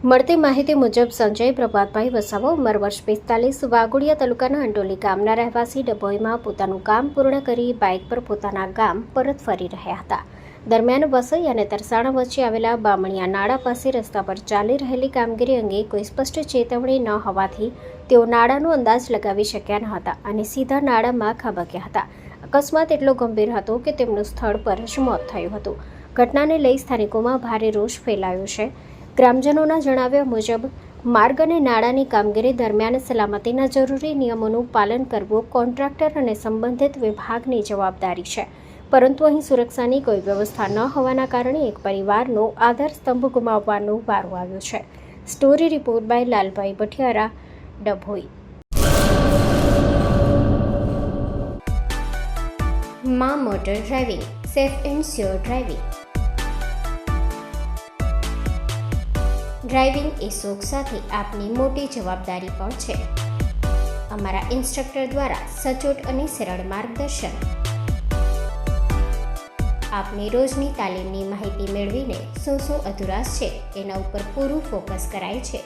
મળતી માહિતી મુજબ સંજય પ્રભાતભાઈ વસાવા ઉંમર વર્ષ 45 વાઘોડિયા તાલુકાના અંટોલી ગામના રહેવાસી ડભોઈમાં પોતાનું કામ પૂર્ણ કરી બાઇક પર પોતાના ગામ પરત ફરી રહ્યા હતા. દરમિયાન વસઈ અને તરસાણા વચ્ચે આવેલા બામણિયા નાળા પાસે રસ્તા પર ચાલી રહેલી કામગીરી અંગે કોઈ સ્પષ્ટ ચેતવણી ન હોવાથી તેઓ નાળાનો અંદાજ લગાવી શક્યા ન હતા અને સીધા નાળામાં ખાબક્યા હતા. અકસ્માત એટલો ગંભીર હતો કે તેમનું સ્થળ પર જ મોત થયું હતું. ઘટનાને લઈ સ્થાનિકોમાં ભારે રોષ ફેલાયો છે. ગ્રામજનોના જણાવ્યા મુજબ માર્ગ અને નાળાની કામગીરી દરમિયાન સલામતીના જરૂરી નિયમોનું પાલન કરવું કોન્ટ્રાક્ટર અને સંબંધિત વિભાગની જવાબદારી છે, પરંતુ અહીં સુરક્ષાની કોઈ વ્યવસ્થા ન હોવાના કારણે એક પરિવારનો આધારસ્તંભ ગુમાવવાનો વારો આવ્યો છે. Story report by Lalbhai Bhatiyara, Dabhoi. માં motor driving, safe and sure driving. Driving એ શોખ સાથે આપની મોટી જવાબદારી પણ છે. અમારા ઇન્સ્ટ્રક્ટર દ્વારા સચોટ અને સરળ માર્ગદર્શન. આપની રોજની તાલીમની માહિતી મેળવીને શું અધુરાશ છે એના ઉપર પૂરું ફોકસ કરાય છે.